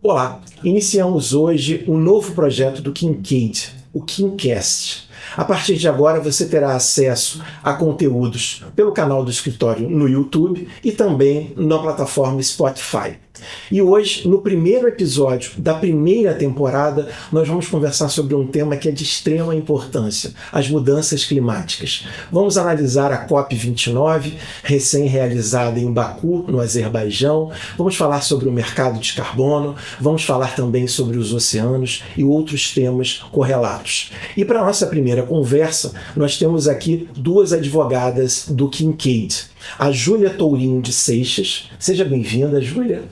Olá, iniciamos hoje um novo projeto do Kincade, o Kincast. A partir de agora você terá acesso a conteúdos pelo canal do escritório no YouTube e também na plataforma Spotify. E hoje, no primeiro episódio da primeira temporada, nós vamos conversar sobre um tema que é de extrema importância, as mudanças climáticas. Vamos analisar a COP29, recém-realizada em Baku, no Azerbaijão. Vamos falar sobre o mercado de carbono, vamos falar também sobre os oceanos e outros temas correlatos. E para a nossa primeira conversa, nós temos aqui duas advogadas do Kincade. A Júlia Tourinho de Seixas. Seja bem-vinda, Júlia.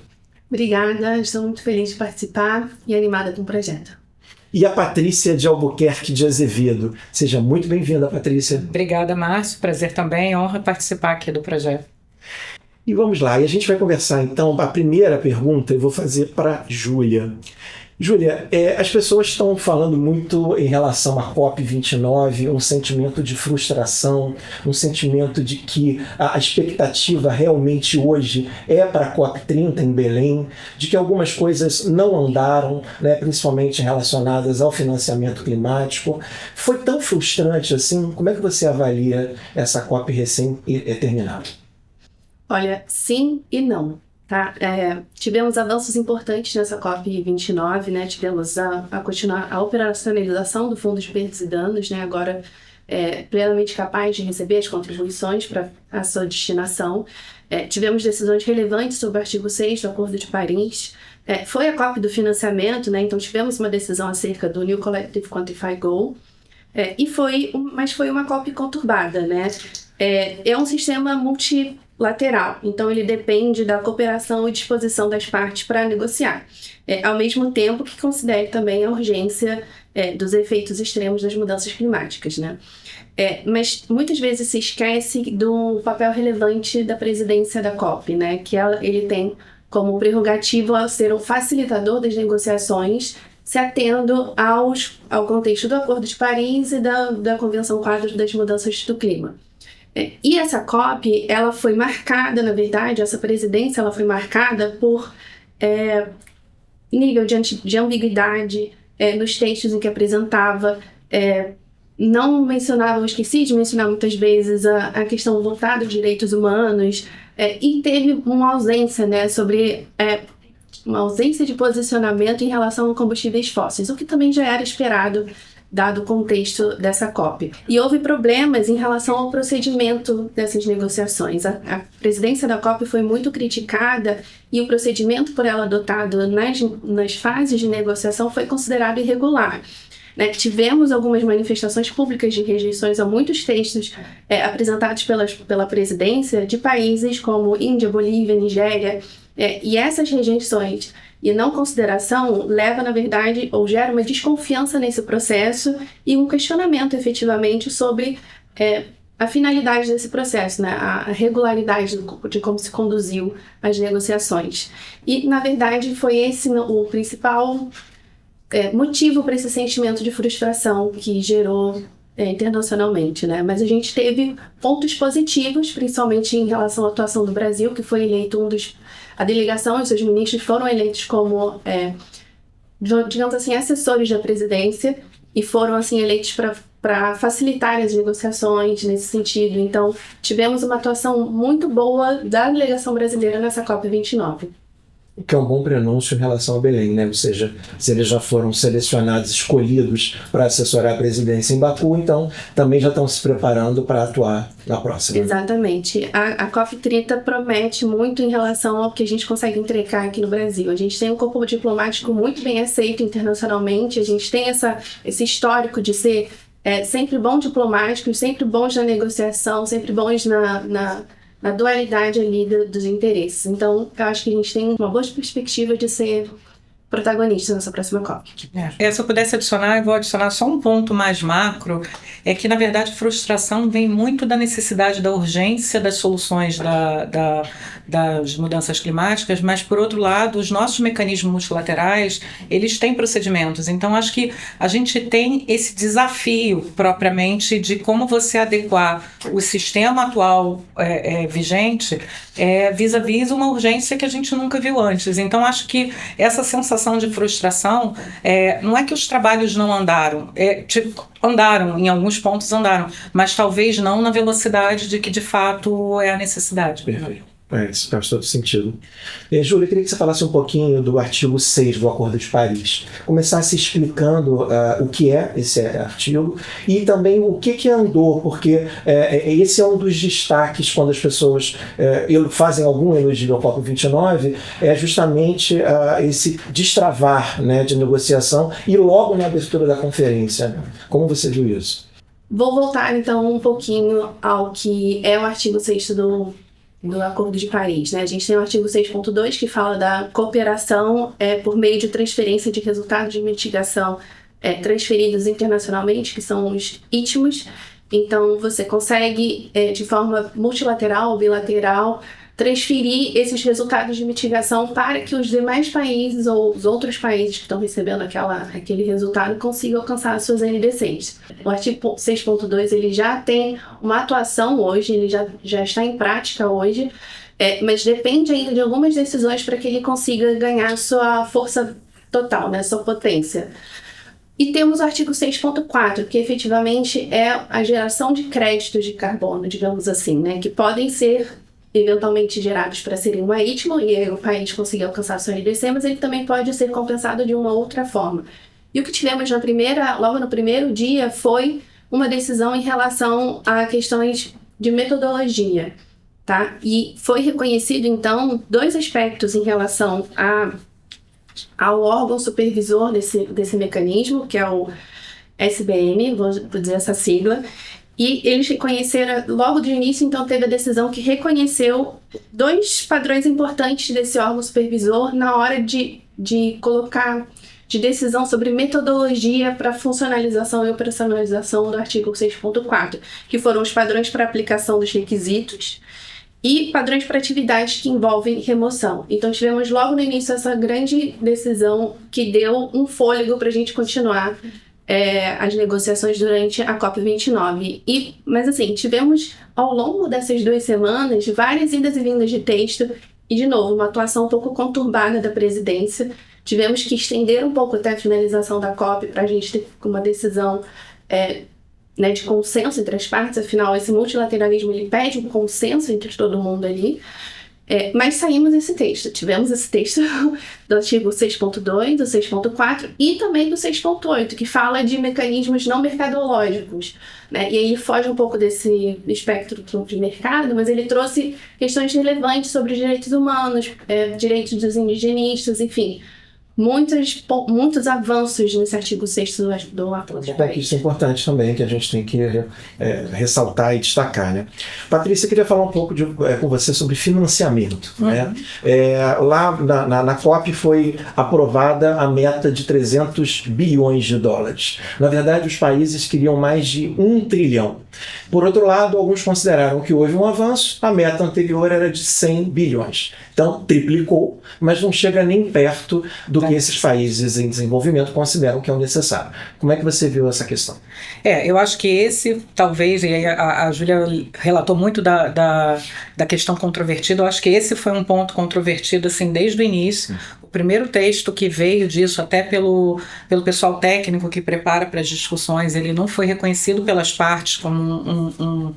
Obrigada, estou muito feliz de participar e animada com o projeto. E a Patrícia de Albuquerque de Azevedo. Seja muito bem-vinda, Patrícia. Obrigada, Márcio. Prazer também, honra participar aqui do projeto. E vamos lá, e a gente vai conversar então. A primeira pergunta eu vou fazer para Júlia. Júlia, as pessoas estão falando muito em relação à COP29, um sentimento de frustração, um sentimento de que a expectativa realmente hoje é para a COP30 em Belém, de que algumas coisas não andaram, né, principalmente relacionadas ao financiamento climático. Foi tão frustrante assim? Como é que você avalia essa COP recém-terminada? Olha, sim e não. Tá? Tivemos avanços importantes nessa COP29, né? Tivemos a operacionalização do Fundo de Perdas e Danos, né? Agora plenamente capaz de receber as contribuições para a sua destinação. Tivemos decisões relevantes sobre o artigo 6 do Acordo de Paris. Foi a COP do financiamento, né? Então tivemos uma decisão acerca do New Collective Quantified Goal, mas foi uma COP conturbada, né? É um sistema multilateral, então ele depende da cooperação e disposição das partes para negociar, ao mesmo tempo que considere também a urgência dos efeitos extremos das mudanças climáticas, né? Mas muitas vezes se esquece do papel relevante da presidência da COP, né? Que ele tem como prerrogativa ser um facilitador das negociações, se atendo ao contexto do Acordo de Paris e da Convenção Quadro das Mudanças do Clima. E essa COP, ela foi marcada, na verdade, essa presidência ela foi marcada por nível de ambiguidade nos textos em que apresentava, não mencionava, eu esqueci de mencionar muitas vezes a questão voltada aos direitos humanos, e teve uma ausência, né, uma ausência de posicionamento em relação a combustíveis fósseis, o que também já era esperado, dado o contexto dessa COP. E houve problemas em relação ao procedimento dessas negociações. A presidência da COP foi muito criticada e o procedimento por ela adotado nas fases de negociação foi considerado irregular. Né? Tivemos algumas manifestações públicas de rejeições a muitos textos apresentados pela presidência de países como Índia, Bolívia, Nigéria, e essas rejeições e não consideração leva, na verdade, ou gera uma desconfiança nesse processo e um questionamento, efetivamente, sobre a finalidade desse processo, né? A regularidade de como se conduziu as negociações. E, na verdade, foi esse o principal motivo para esse sentimento de frustração que gerou internacionalmente, né? Mas a gente teve pontos positivos, principalmente em relação à atuação do Brasil, que foi eleito a delegação e seus ministros foram eleitos como, digamos assim, assessores da presidência e foram, assim, eleitos para facilitar as negociações nesse sentido. Então, tivemos uma atuação muito boa da delegação brasileira nessa COP29. O que é um bom prenúncio em relação a Belém, né? Ou seja, se eles já foram selecionados, escolhidos para assessorar a presidência em Baku, então também já estão se preparando para atuar na próxima. Exatamente. A COP30 promete muito em relação ao que a gente consegue entregar aqui no Brasil. A gente tem um corpo diplomático muito bem aceito internacionalmente, a gente tem esse histórico de ser sempre bons diplomáticos, sempre bons na negociação, sempre bons na dualidade ali dos interesses. Então, eu acho que a gente tem uma boa perspectiva de ser protagonista nessa próxima COP. Se eu pudesse adicionar, eu vou adicionar só um ponto mais macro, é que, na verdade, a frustração vem muito da necessidade da urgência das soluções das mudanças climáticas, mas, por outro lado, os nossos mecanismos multilaterais, eles têm procedimentos. Então, acho que a gente tem esse desafio, propriamente, de como você adequar o sistema atual vigente vis-à-vis uma urgência que a gente nunca viu antes. Então, acho que essa sensação de frustração, não é que os trabalhos não andaram, andaram, em alguns pontos andaram, mas talvez não na velocidade de que de fato é a necessidade. Perfeito. Isso faz todo sentido. Júlia, eu queria que você falasse um pouquinho do artigo 6 do Acordo de Paris. Começasse explicando o que é esse artigo e também o que andou, porque esse é um dos destaques quando as pessoas fazem algum elogio ao COP29, é justamente esse destravar, né, de negociação e logo na abertura da conferência. Como você viu isso? Vou voltar então um pouquinho ao que é o artigo 6º do Acordo de Paris, né? A gente tem o artigo 6.2 que fala da cooperação por meio de transferência de resultados de mitigação transferidos internacionalmente, que são os ITMOs. Então, você consegue, de forma multilateral ou bilateral, transferir esses resultados de mitigação para que os demais países ou os outros países que estão recebendo aquele resultado consigam alcançar as suas NDCs. O artigo 6.2 ele já tem uma atuação hoje, ele já está em prática hoje, mas depende ainda de algumas decisões para que ele consiga ganhar sua força total, né, sua potência. E temos o artigo 6.4, que efetivamente é a geração de créditos de carbono, digamos assim, né, que podem ser eventualmente gerados para serem uma ITMO e aí o país conseguir alcançar sua NDC, mas ele também pode ser compensado de uma outra forma. E o que tivemos logo no primeiro dia foi uma decisão em relação a questões de metodologia, tá? E foi reconhecido, então, 2 aspectos em relação ao órgão supervisor desse mecanismo, que é o SBM, vou dizer essa sigla. E eles reconheceram, logo de início, então teve a decisão que reconheceu 2 padrões importantes desse órgão supervisor na hora de colocar de decisão sobre metodologia para funcionalização e operacionalização do artigo 6.4, que foram os padrões para aplicação dos requisitos e padrões para atividades que envolvem remoção. Então tivemos logo no início essa grande decisão que deu um fôlego para a gente continuar as negociações durante a COP29. Mas assim, tivemos ao longo dessas 2 semanas várias idas e vindas de texto e, de novo, uma atuação um pouco conturbada da presidência. Tivemos que estender um pouco até a finalização da COP para a gente ter uma decisão de consenso entre as partes. Afinal, esse multilateralismo ele pede um consenso entre todo mundo ali. Mas saímos esse texto. Tivemos esse texto do artigo 6.2, do 6.4 e também do 6.8, que fala de mecanismos não mercadológicos, né? E aí ele foge um pouco desse espectro de mercado, mas ele trouxe questões relevantes sobre os direitos humanos, direitos dos indigenistas, enfim. Muitos avanços nesse artigo 6º do Acordo de Paris. Isso é importante também, que a gente tem que ressaltar e destacar, né? Patrícia, eu queria falar um pouco com você sobre financiamento. Né? Lá na COP foi aprovada a meta de 300 bilhões de dólares. Na verdade, os países queriam mais de 1 trilhão. Por outro lado, alguns consideraram que houve um avanço, a meta anterior era de 100 bilhões. Então, triplicou, mas não chega nem perto do que esses países em desenvolvimento consideram que é o necessário. Como é que você viu essa questão? Eu acho que esse, talvez, e a Júlia relatou muito da questão controvertida, eu acho que esse foi um ponto controvertido assim, desde o início. O primeiro texto que veio disso, até pelo pessoal técnico que prepara para as discussões, ele não foi reconhecido pelas partes como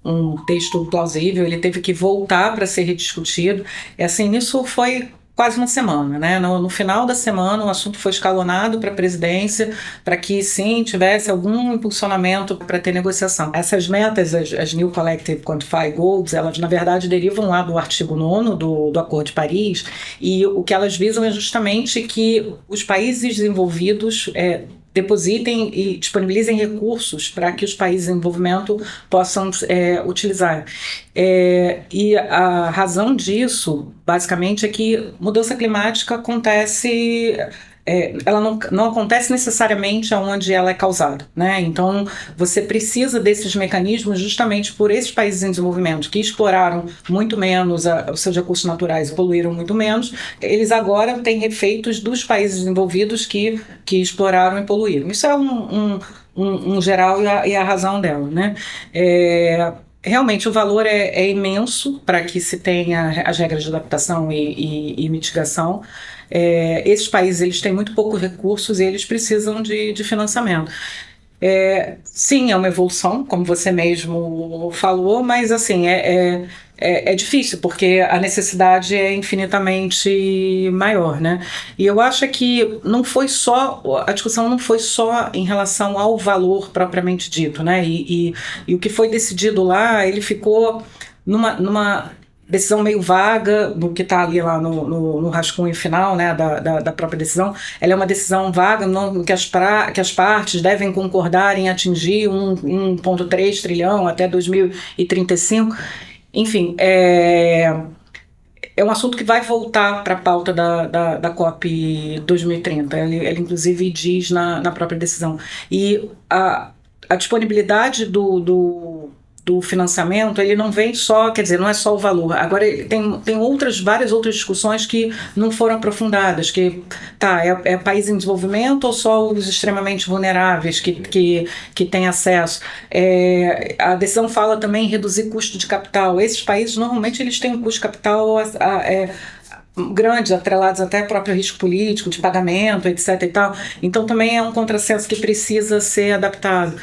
um texto plausível, ele teve que voltar para ser rediscutido. Isso foi quase uma semana, né? No final da semana, o assunto foi escalonado para a presidência, para que, sim, tivesse algum impulsionamento para ter negociação. Essas metas, as New Collective Quantified Goals, elas, na verdade, derivam lá do artigo 9º do Acordo de Paris, e o que elas visam é justamente que os países desenvolvidos depositem e disponibilizem recursos para que os países em desenvolvimento possam utilizar. E a razão disso, basicamente, é que mudança climática acontece... ela não acontece necessariamente onde ela é causada, né? Então, você precisa desses mecanismos justamente por esses países em desenvolvimento que exploraram muito menos os seus recursos naturais e poluíram muito menos. Eles agora têm efeitos dos países desenvolvidos que exploraram e poluíram. Isso é um geral e a razão dela, né? realmente o valor é imenso para que se tenha as regras de adaptação e mitigação. Esses países eles têm muito poucos recursos e eles precisam de financiamento. Sim, é uma evolução, como você mesmo falou, mas assim, é difícil, porque a necessidade é infinitamente maior, né? E eu acho que a discussão não foi só em relação ao valor propriamente dito, né? E o que foi decidido lá, ele ficou numa decisão meio vaga, do que está ali lá no rascunho final, né, da própria decisão. Ela é uma decisão vaga, que as partes devem concordar em atingir 1,3 trilhão até 2035. Enfim, é um assunto que vai voltar para a pauta da COP 2030. Ele inclusive diz na própria decisão. E a disponibilidade do financiamento, ele não vem só, quer dizer, não é só o valor. Agora, tem várias outras discussões que não foram aprofundadas, que é país em desenvolvimento ou só os extremamente vulneráveis que têm acesso. A decisão fala também em reduzir custo de capital. Esses países, normalmente, eles têm um custo de capital grandes, atrelados até ao próprio risco político, de pagamento, etc. e tal. Então, também é um contrassenso que precisa ser adaptado.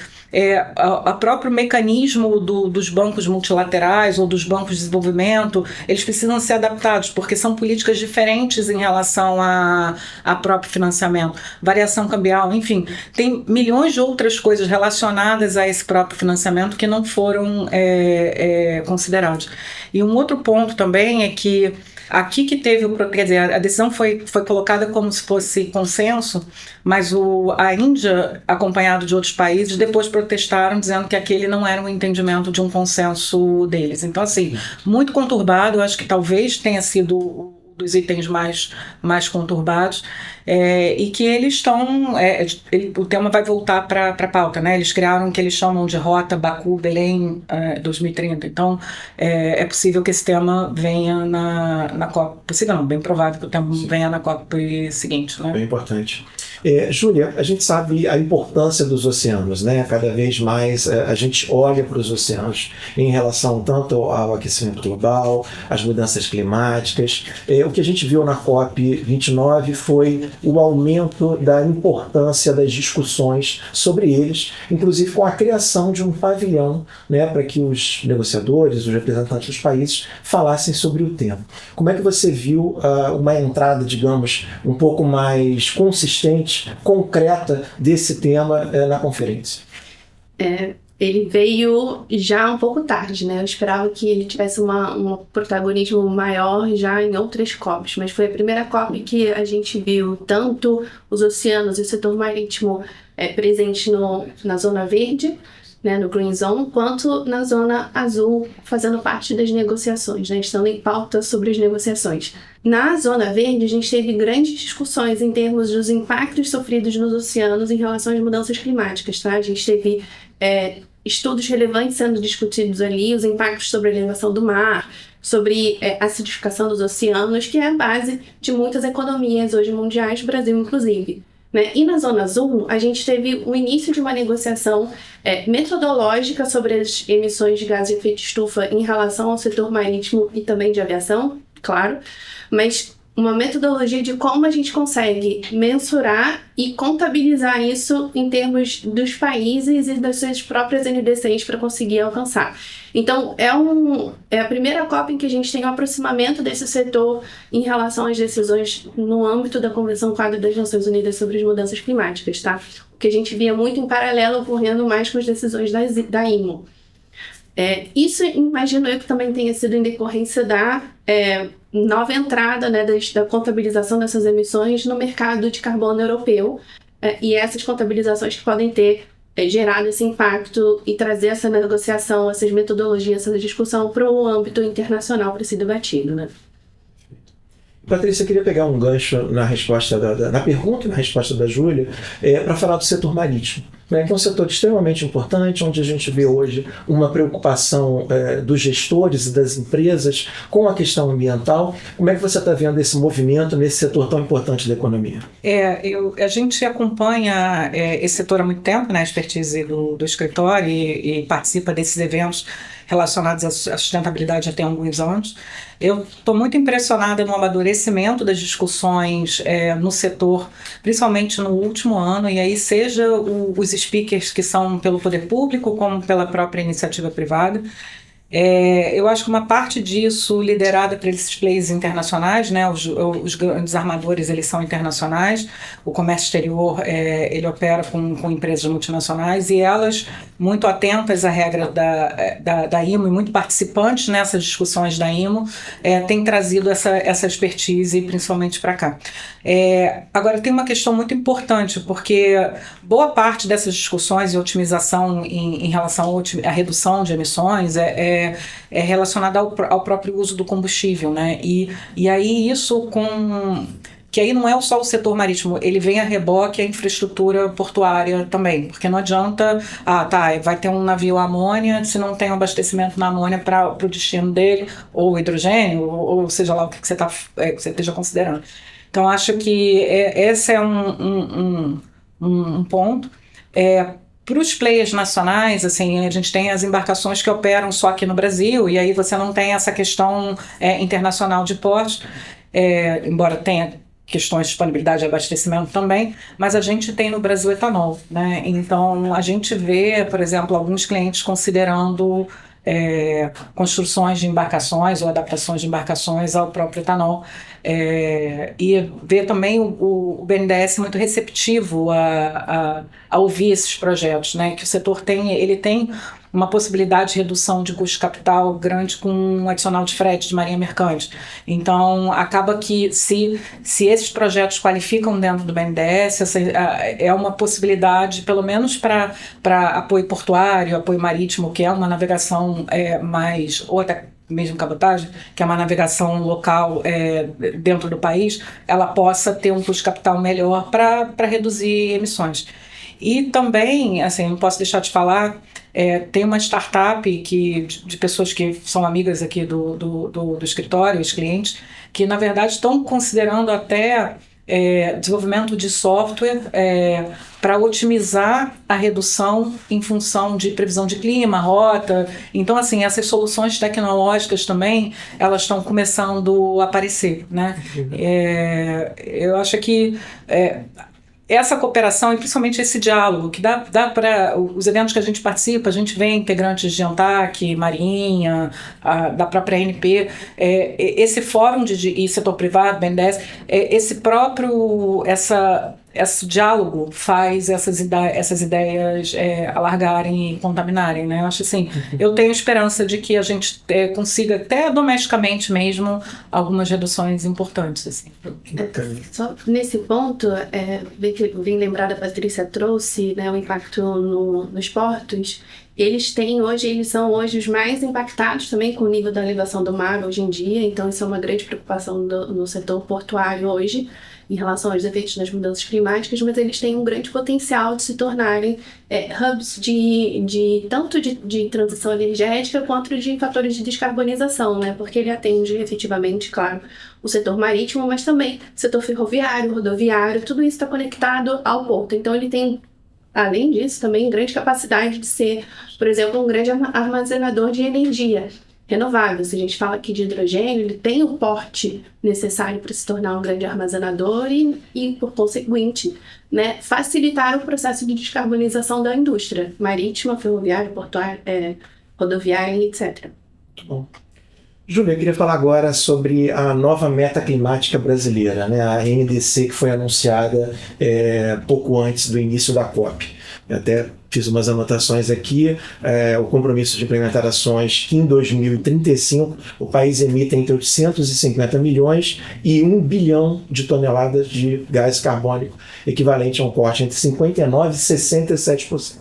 O próprio mecanismo dos bancos multilaterais ou dos bancos de desenvolvimento, eles precisam ser adaptados, porque são políticas diferentes em relação a próprio financiamento, variação cambial, enfim, tem milhões de outras coisas relacionadas a esse próprio financiamento que não foram considerados. E um outro ponto também é que aqui que teve, quer dizer, a decisão foi colocada como se fosse consenso, mas a Índia, acompanhado de outros países, depois protestaram dizendo que aquele não era um entendimento de um consenso deles. Então, assim, muito conturbado, eu acho que talvez tenha sido dos itens mais conturbados, e que eles estão... o tema vai voltar para a pauta, né? Eles criaram o que eles chamam de Rota Baku-Belém 2030. Então, é possível que esse tema venha na COP. Possível não, bem provável que o tema venha na COP seguinte, né? Bem importante. Júlia, a gente sabe a importância dos oceanos, né? Cada vez mais a gente olha para os oceanos em relação tanto ao aquecimento global, às mudanças climáticas. O que a gente viu na COP29 foi o aumento da importância das discussões sobre eles, inclusive com a criação de um pavilhão, né, para que os negociadores, os representantes dos países falassem sobre o tema. Como é que você viu uma entrada, digamos, um pouco mais consistente, concreta desse tema na conferência? Ele veio já um pouco tarde, né? Eu esperava que ele tivesse um protagonismo maior já em outras COPs, mas foi a primeira COP que a gente viu tanto os oceanos e o setor marítimo presente na Zona Verde, né, no Green Zone, quanto na Zona Azul, fazendo parte das negociações, né, estando em pauta sobre as negociações. Na Zona Verde, a gente teve grandes discussões em termos dos impactos sofridos nos oceanos em relação às mudanças climáticas. Tá? A gente teve estudos relevantes sendo discutidos ali, os impactos sobre a elevação do mar, sobre a acidificação dos oceanos, que é a base de muitas economias hoje mundiais, Brasil inclusive. Né? E na Zona Azul, a gente teve o início de uma negociação metodológica sobre as emissões de gases de efeito estufa em relação ao setor marítimo e também de aviação, claro, mas uma metodologia de como a gente consegue mensurar e contabilizar isso em termos dos países e das suas próprias NDCs para conseguir alcançar. Então, é a primeira COP em que a gente tem um aproximamento desse setor em relação às decisões no âmbito da Convenção Quadro das Nações Unidas sobre as Mudanças Climáticas, tá? O que a gente via muito em paralelo ocorrendo mais com as decisões da IMO. Isso, imagino eu, que também tenha sido em decorrência da nova entrada, né, da contabilização dessas emissões no mercado de carbono europeu, e essas contabilizações que podem ter gerado esse impacto e trazer essa negociação, essas metodologias, essa discussão para o âmbito internacional para ser debatido, né? Patrícia, eu queria pegar um gancho na resposta na pergunta e na resposta da Júlia para falar do setor marítimo. né, que é um setor extremamente importante, onde a gente vê hoje uma preocupação dos gestores e das empresas com a questão ambiental. Como é que você está vendo esse movimento nesse setor tão importante da economia? A gente acompanha esse setor há muito tempo, né, a expertise do escritório e participa desses eventos relacionados à sustentabilidade já tem alguns anos. Eu estou muito impressionada no amadurecimento das discussões no setor, principalmente no último ano, e aí seja os speakers que são pelo poder público como pela própria iniciativa privada. Eu acho que uma parte disso liderada por esses players internacionais, né, os grandes armadores eles são internacionais, o comércio exterior ele opera com empresas multinacionais e elas muito atentas à regra da IMO e muito participantes nessas discussões da IMO têm trazido essa expertise principalmente para cá. Agora tem uma questão muito importante, porque boa parte dessas discussões e otimização em relação à redução de emissões é relacionada ao próprio uso do combustível, né? E aí isso que aí não é só o setor marítimo, ele vem a reboque a infraestrutura portuária também, porque não adianta, vai ter um navio amônia, se não tem um abastecimento na amônia para o destino dele, ou hidrogênio, ou seja lá o que você esteja considerando. Então acho que esse é um ponto. Para os players nacionais, assim, a gente tem as embarcações que operam só aqui no Brasil, e aí você não tem essa questão internacional de portos, embora tenha questões de disponibilidade de abastecimento também, mas a gente tem no Brasil etanol, né? Então a gente vê, por exemplo, alguns clientes considerando construções de embarcações ou adaptações de embarcações ao próprio etanol. E ver também o BNDES muito receptivo a ouvir esses projetos, né? Que o setor tem uma possibilidade de redução de custo de capital grande com um adicional de frete de marinha mercante. Então, acaba que se esses projetos qualificam dentro do BNDES, é uma possibilidade, pelo menos para apoio portuário, apoio marítimo, que é uma navegação mais, ou até mesmo cabotagem, que é uma navegação local dentro do país, ela possa ter um custo de capital melhor para reduzir emissões. E também, assim, não posso deixar de falar, tem uma startup de pessoas que são amigas aqui do escritório, os clientes, que na verdade estão considerando até desenvolvimento de software para otimizar a redução em função de previsão de clima, rota. Então, assim, essas soluções tecnológicas também, elas estão começando a aparecer, né? Eu acho que essa cooperação e principalmente esse diálogo que dá para os eventos que a gente participa, a gente vê integrantes de ANTAC, Marinha, da própria ANP, esse fórum e setor privado, BNDES, esse diálogo faz essas ideias alargarem e contaminarem, né? Eu acho assim, eu tenho esperança de que a gente consiga até domesticamente mesmo algumas reduções importantes, assim. Só nesse ponto, bem lembrada, a Patrícia trouxe, né, o impacto nos portos. Eles são hoje os mais impactados também com o nível da elevação do mar hoje em dia, então isso é uma grande preocupação no setor portuário hoje, em relação aos efeitos das mudanças climáticas, mas eles têm um grande potencial de se tornarem hubs tanto de transição energética quanto de fatores de descarbonização, né? Porque ele atende efetivamente, claro, o setor marítimo, mas também o setor ferroviário, rodoviário, tudo isso está conectado ao porto. Então ele tem, além disso, também grande capacidade de ser, por exemplo, um grande armazenador de energia renovável. Se a gente fala aqui de hidrogênio, ele tem o porte necessário para se tornar um grande armazenador e por conseguinte, né, facilitar o processo de descarbonização da indústria marítima, ferroviária, portuária, rodoviária, etc. Muito bom. Júlia, eu queria falar agora sobre a nova meta climática brasileira, né? A NDC, que foi anunciada pouco antes do início da COP. Eu até fiz umas anotações aqui, o compromisso de implementar ações que em 2035 o país emita entre 850 milhões e 1 bilhão de toneladas de gás carbônico, equivalente a um corte entre 59% e 67%.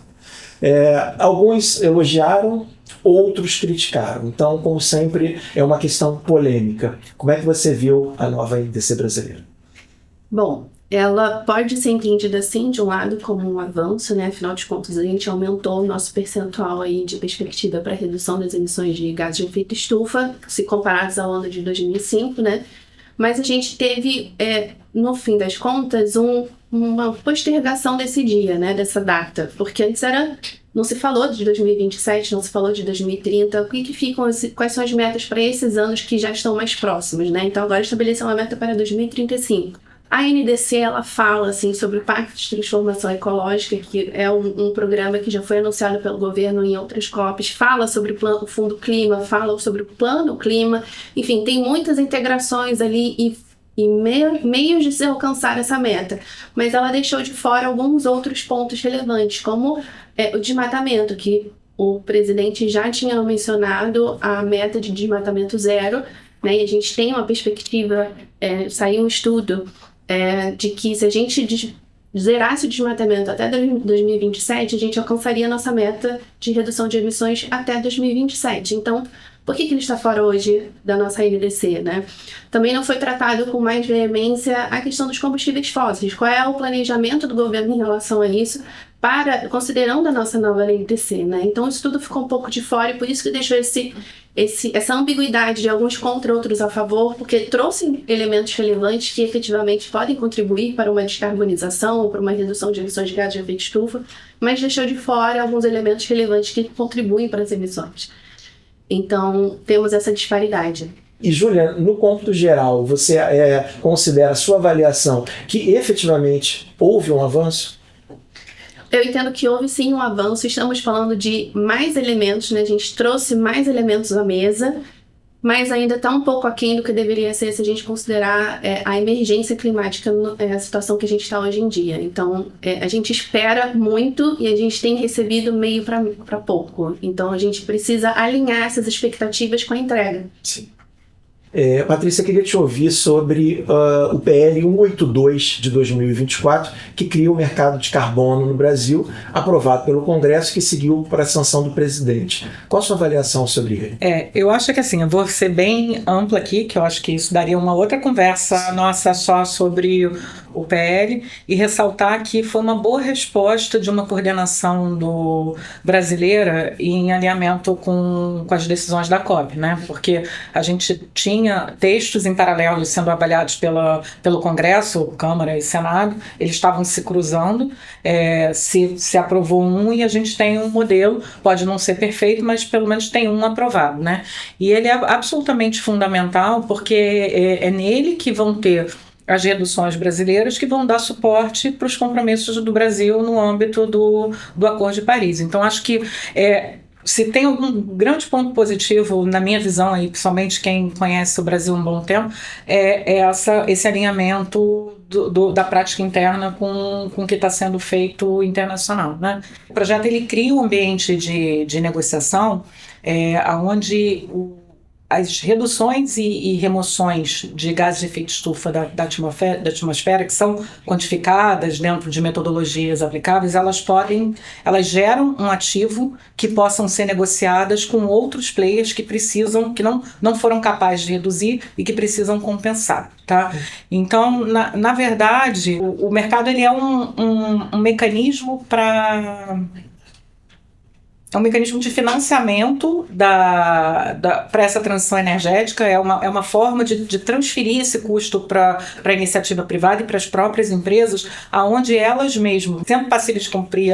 Alguns elogiaram, outros criticaram. Então, como sempre, é uma questão polêmica. Como é que você viu a nova NDC brasileira? Bom, ela pode ser entendida, sim, de um lado como um avanço, né? Afinal de contas, a gente aumentou o nosso percentual aí de perspectiva para redução das emissões de gases de efeito estufa, se comparados ao ano de 2005, né? Mas a gente teve, no fim das contas, uma postergação desse dia, né? Dessa data, porque antes não se falou de 2027, não se falou de 2030, quais são as metas para esses anos que já estão mais próximos, né? Então agora estabeleceu uma meta para 2035. A NDC, ela fala, assim, sobre o Pacto de Transformação Ecológica, que é um programa que já foi anunciado pelo governo em outras COPs, fala sobre o Fundo Clima, fala sobre o Plano Clima, enfim, tem muitas integrações ali e meios de se alcançar essa meta, mas ela deixou de fora alguns outros pontos relevantes, como o desmatamento, que o presidente já tinha mencionado a meta de desmatamento zero, né, e a gente tem uma perspectiva, saiu um estudo de que se a gente zerasse o desmatamento até 2027, a gente alcançaria a nossa meta de redução de emissões até 2027. Então, por que ele está fora hoje da nossa NDC, né? Também não foi tratado com mais veemência a questão dos combustíveis fósseis. Qual é o planejamento do governo em relação a isso, considerando a nossa nova NDC, né? Então, isso tudo ficou um pouco de fora e por isso que deixou essa ambiguidade de alguns contra, outros a favor, porque trouxe elementos relevantes que efetivamente podem contribuir para uma descarbonização ou para uma redução de emissões de gases de efeito estufa, mas deixou de fora alguns elementos relevantes que contribuem para as emissões. Então, temos essa disparidade. E, Júlia, no cômputo geral, você considera a sua avaliação que efetivamente houve um avanço? Eu entendo que houve sim um avanço, estamos falando de mais elementos, né? A gente trouxe mais elementos à mesa, mas ainda está um pouco aquém do que deveria ser se a gente considerar a emergência climática, a situação que a gente está hoje em dia. Então, a gente espera muito e a gente tem recebido meio para pouco. Então, a gente precisa alinhar essas expectativas com a entrega. Sim. Patrícia, queria te ouvir sobre o PL 182 de 2024, que cria o mercado de carbono no Brasil, aprovado pelo Congresso, que seguiu para a sanção do presidente. Qual a sua avaliação sobre ele? Eu acho que assim, eu vou ser bem ampla aqui, que eu acho que isso daria uma outra conversa nossa só sobre o PL, e ressaltar que foi uma boa resposta de uma coordenação brasileira em alinhamento com as decisões da COP, né? Porque a gente tinha textos em paralelo sendo avaliados pelo Congresso, Câmara e Senado, eles estavam se cruzando, se aprovou um e a gente tem um modelo, pode não ser perfeito, mas pelo menos tem um aprovado, né? E ele é absolutamente fundamental porque é nele que vão ter as reduções brasileiras que vão dar suporte para os compromissos do Brasil no âmbito do Acordo de Paris. Então, acho que se tem algum grande ponto positivo, na minha visão, aí, principalmente quem conhece o Brasil há um bom tempo, esse alinhamento da prática interna com o que está sendo feito internacional, né? O projeto ele cria um ambiente de negociação onde as reduções e remoções de gases de efeito estufa da atmosfera, que são quantificadas dentro de metodologias aplicáveis, elas geram um ativo que possam ser negociadas com outros players que não foram capazes de reduzir e que precisam compensar. Tá? Então, na verdade, o mercado ele é um mecanismo é um mecanismo de financiamento para essa transição energética, é uma forma de transferir esse custo para a iniciativa privada e para as próprias empresas, aonde elas mesmas, sendo passíveis de cumprir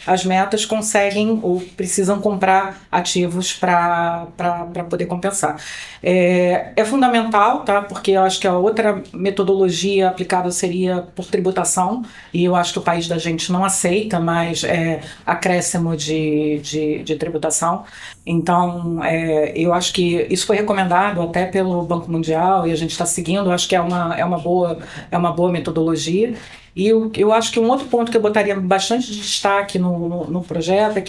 as metas, conseguem ou precisam comprar ativos para poder compensar. É fundamental, tá? Porque eu acho que a outra metodologia aplicável seria por tributação, e eu acho que o país da gente não aceita mais acréscimo de tributação. Então, eu acho que isso foi recomendado até pelo Banco Mundial e a gente está seguindo, acho que é uma boa metodologia. E eu acho que um outro ponto que eu botaria bastante de destaque no projeto e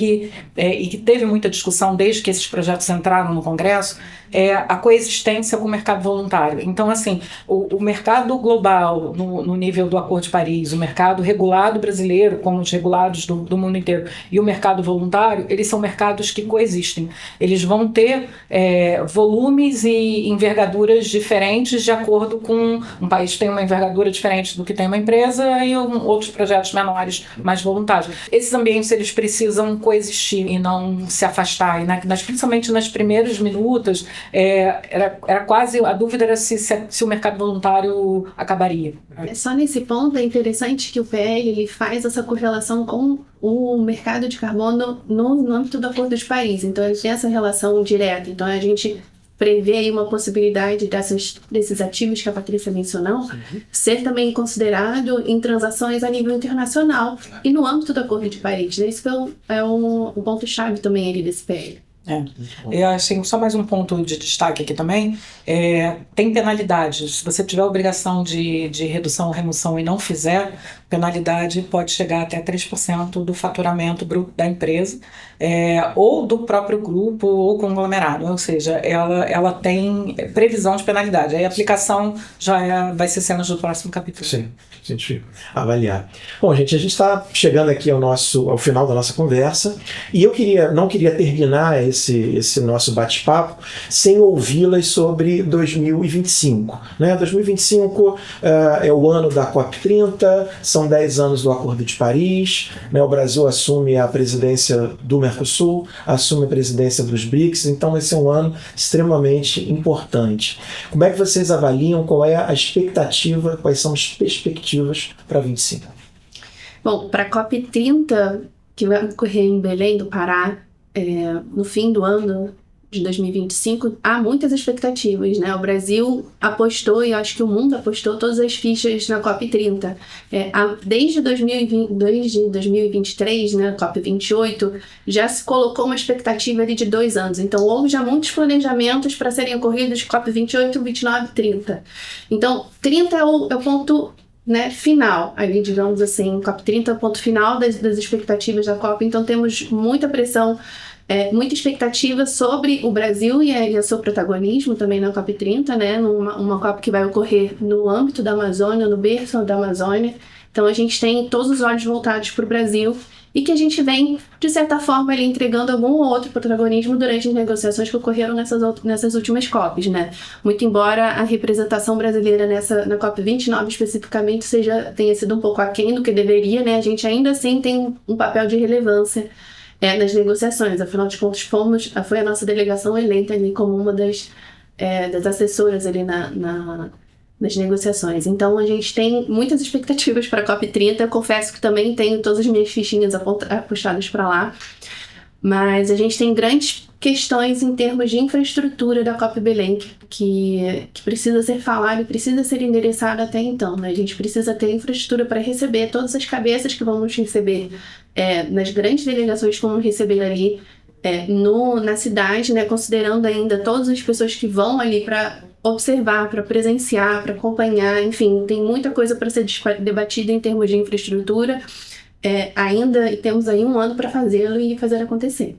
que teve muita discussão desde que esses projetos entraram no Congresso, é a coexistência com o mercado voluntário. Então, assim, o mercado global, no nível do Acordo de Paris, o mercado regulado brasileiro, como os regulados do mundo inteiro, e o mercado voluntário, eles são mercados que coexistem. Eles vão ter volumes e envergaduras diferentes de acordo com... Um país tem uma envergadura diferente do que tem uma empresa e outros projetos menores, mais voluntários. Esses ambientes, eles precisam coexistir e não se afastar. E principalmente nas primeiras minutas, era quase... A dúvida era se o mercado voluntário acabaria. Só nesse ponto é interessante que o PL ele faz essa correlação com o mercado de carbono no âmbito do Acordo de Paris. Então, ele tem essa relação direta. Então, a gente prevê aí uma possibilidade desses ativos que a Patrícia mencionou ser também considerado em transações a nível internacional e no âmbito do Acordo de Paris. Esse é um ponto-chave também ali desse PL. Eu acho só mais um ponto de destaque aqui também, tem penalidades. Se você tiver a obrigação de redução ou remoção e não fizer, penalidade pode chegar até 3% do faturamento bruto da empresa, ou do próprio grupo ou conglomerado, ou seja, ela tem previsão de penalidade. Aí a aplicação vai ser cenas do próximo capítulo. Sim, a gente avaliar. Bom, gente, a gente está chegando aqui ao final da nossa conversa e eu não queria terminar esse nosso bate-papo sem ouvi-las sobre 2025. 2025 é o ano da COP30, são 10 anos do Acordo de Paris, o Brasil assume a presidência do Mercosul, assume a presidência dos BRICS, então esse é um ano extremamente importante. Como é que vocês avaliam, qual é a expectativa, quais são as perspectivas para 25? Bom, para a COP30, que vai ocorrer em Belém do Pará, no fim do ano de 2025, há muitas expectativas, O Brasil apostou, e eu acho que o mundo apostou todas as fichas na COP30. Desde 2023, COP28, já se colocou uma expectativa ali de 2 anos. Então, houve já muitos planejamentos para serem ocorridos de COP28, 29 e 30. Então, 30 é o ponto final, ali, digamos assim, COP30 é o ponto final das expectativas da COP. Então, temos muita pressão, muita expectativa sobre o Brasil e o seu protagonismo também na COP30, uma COP que vai ocorrer no âmbito da Amazônia, no berço da Amazônia. Então, a gente tem todos os olhos voltados para o Brasil e que a gente vem, de certa forma, ali, entregando algum outro protagonismo durante as negociações que ocorreram nessas últimas COPs, Muito embora a representação brasileira na COP29 especificamente tenha sido um pouco aquém do que deveria, a gente ainda assim tem um papel de relevância nas negociações. Afinal de contas, foi a nossa delegação eleita ali como uma das assessoras ali nas negociações. Então, a gente tem muitas expectativas para a COP30. Eu confesso que também tenho todas as minhas fichinhas apostadas para lá. Mas a gente tem grandes questões em termos de infraestrutura da COP Belém que precisa ser falada e precisa ser endereçada até então. A gente precisa ter infraestrutura para receber todas as cabeças que vamos receber nas grandes delegações que vamos receber ali na cidade, considerando ainda todas as pessoas que vão ali para observar, para presenciar, para acompanhar. Enfim, tem muita coisa para ser debatida em termos de infraestrutura. E temos aí 1 ano para fazê-lo e fazer acontecer.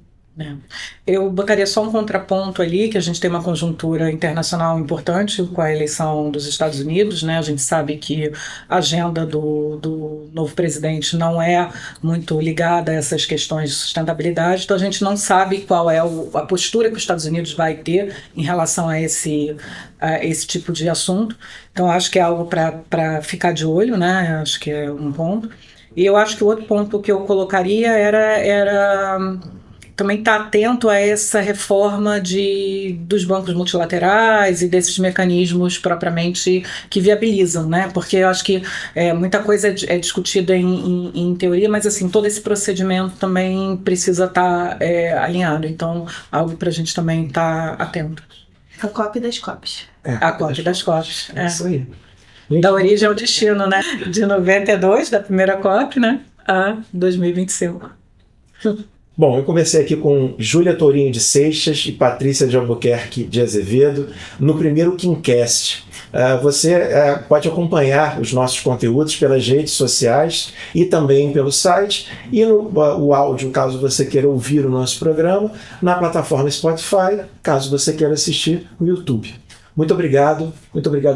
Eu botaria só um contraponto ali, que a gente tem uma conjuntura internacional importante com a eleição dos Estados Unidos, A gente sabe que a agenda do novo presidente não é muito ligada a essas questões de sustentabilidade, então a gente não sabe qual é a postura que os Estados Unidos vai ter em relação a esse tipo de assunto. Então acho que é algo para ficar de olho, Acho que é um ponto. E eu acho que o outro ponto que eu colocaria era também estar atento a essa reforma dos bancos multilaterais e desses mecanismos propriamente que viabilizam, Porque eu acho que muita coisa é discutida em teoria, mas assim, todo esse procedimento também precisa estar alinhado. Então, algo para a gente também estar atento. A COP das COPs. A COP das COPs. Isso aí. Da origem ao destino, De 92, da primeira COP, a 2025. Bom, eu conversei aqui com Júlia Tourinho de Seixas e Patrícia de Albuquerque de Azevedo no primeiro KimCast. Você pode acompanhar os nossos conteúdos pelas redes sociais e também pelo site, e o áudio, caso você queira ouvir o nosso programa, na plataforma Spotify, caso você queira assistir no YouTube. Muito obrigado,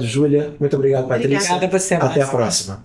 Júlia, muito obrigado, Patrícia. Obrigada a você, Até a Márcia. próxima.